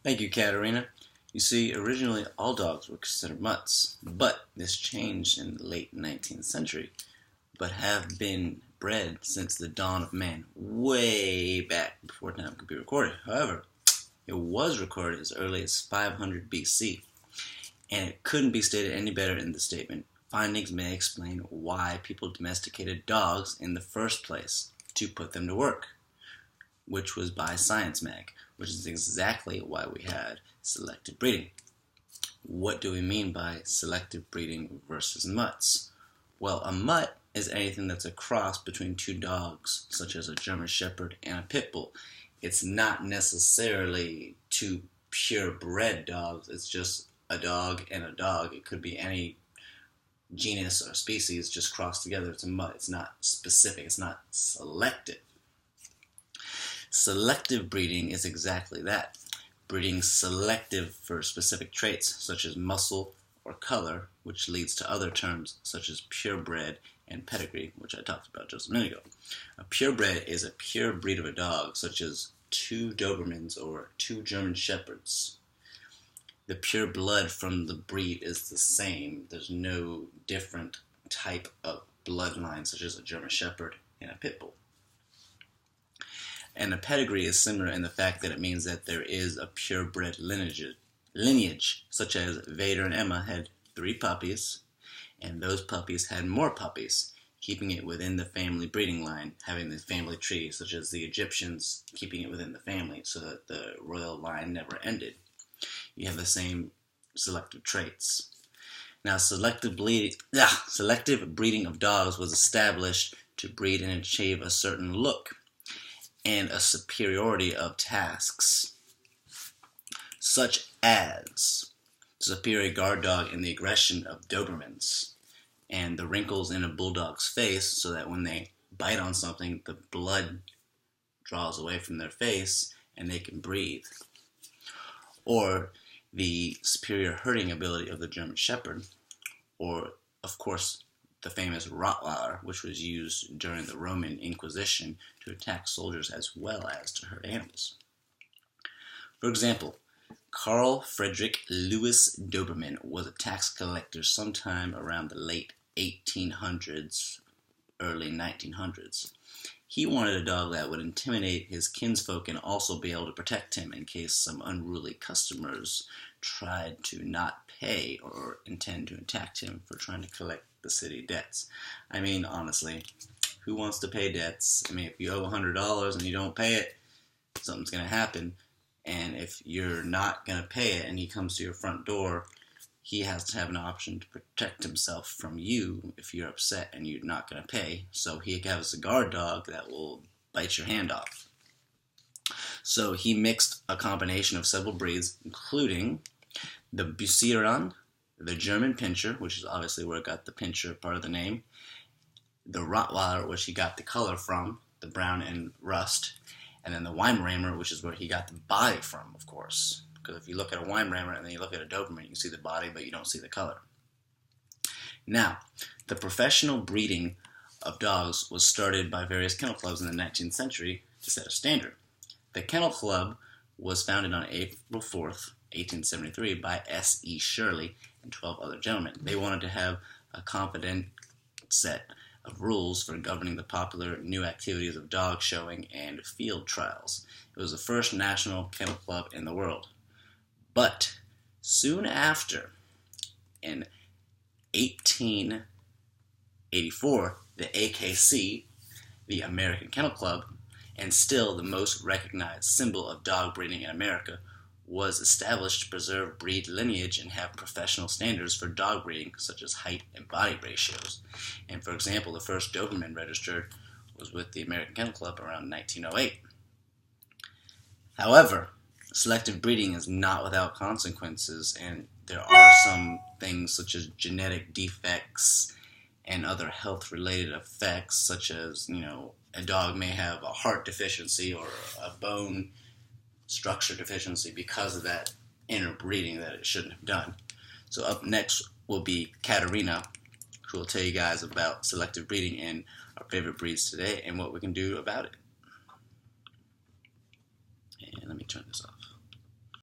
Thank you, Katerina. You see, originally all dogs were considered mutts, but this changed in the late 19th century, but have been bred since the dawn of man, way back before time could be recorded. However, it was recorded as early as 500 BC, and it couldn't be stated any better in the statement. Findings may explain why people domesticated dogs in the first place, to put them to work, which was by Science Mag, which is exactly why we had selective breeding. What do we mean by selective breeding versus mutts? Well, a mutt is anything that's a cross between two dogs, such as a German Shepherd and a Pit Bull. It's not necessarily two purebred dogs, it's just a dog and a dog. It could be any genus or species just crossed together. It's a mutt. It's not specific, it's not selective. Selective breeding is exactly that. Breeding selective for specific traits such as muscle or color, which leads to other terms such as purebred and pedigree, which I talked about just a minute ago. A purebred is a pure breed of a dog, such as two Dobermans or two German Shepherds. The pure blood from the breed is the same. There's no different type of bloodline, such as a German Shepherd and a Pit Bull. And a pedigree is similar in the fact that it means that there is a purebred lineage, such as Vader and Emma had 3 puppies, and those puppies had more puppies, keeping it within the family breeding line, having the family tree, such as the Egyptians, keeping it within the family so that the royal line never ended. You have the same selective traits. Now, selective breeding of dogs was established to breed and achieve a certain look and a superiority of tasks, such as superior guard dog in the aggression of Dobermans, and the wrinkles in a bulldog's face so that when they bite on something, the blood draws away from their face and they can breathe. Or the superior herding ability of the German Shepherd, or, of course, the famous Rottweiler, which was used during the Roman Inquisition to attack soldiers as well as to hurt animals. For example, Carl Friedrich Louis Doberman was a tax collector sometime around the late 1800s, early 1900s. He wanted a dog that would intimidate his kinsfolk and also be able to protect him in case some unruly customers tried to not pay or intend to attack him for trying to collect the city debts. I mean, honestly, who wants to pay debts? I mean, if you owe $100 and you don't pay it, something's going to happen. And if you're not going to pay it and he comes to your front door, he has to have an option to protect himself from you if you're upset and you're not going to pay. So he has a guard dog that will bite your hand off. So he mixed a combination of several breeds, including the Buceran, the German Pinscher, which is obviously where it got the Pinscher part of the name, the Rottweiler, which he got the color from, the brown and rust, and then the Weimaraner, which is where he got the body from, of course. Because if you look at a Weimaraner and then you look at a Doberman, you can see the body, but you don't see the color. Now, the professional breeding of dogs was started by various kennel clubs in the 19th century to set a standard. The Kennel Club was founded on April 4th, 1873 by S.E. Shirley and 12 other gentlemen. They wanted to have a competent set of rules for governing the popular new activities of dog showing and field trials. It was the first national kennel club in the world. But soon after, in 1884, the AKC, the American Kennel Club, and still the most recognized symbol of dog breeding in America, was established to preserve breed lineage and have professional standards for dog breeding, such as height and body ratios. And for example, the first Doberman registered was with the American Kennel Club around 1908. However, selective breeding is not without consequences, and there are some things such as genetic defects and other health-related effects, such as, a dog may have a heart deficiency or a bone structure deficiency because of that interbreeding that it shouldn't have done. So up next will be Katerina, who will tell you guys about selective breeding and our favorite breeds today and what we can do about it. And let me turn this off.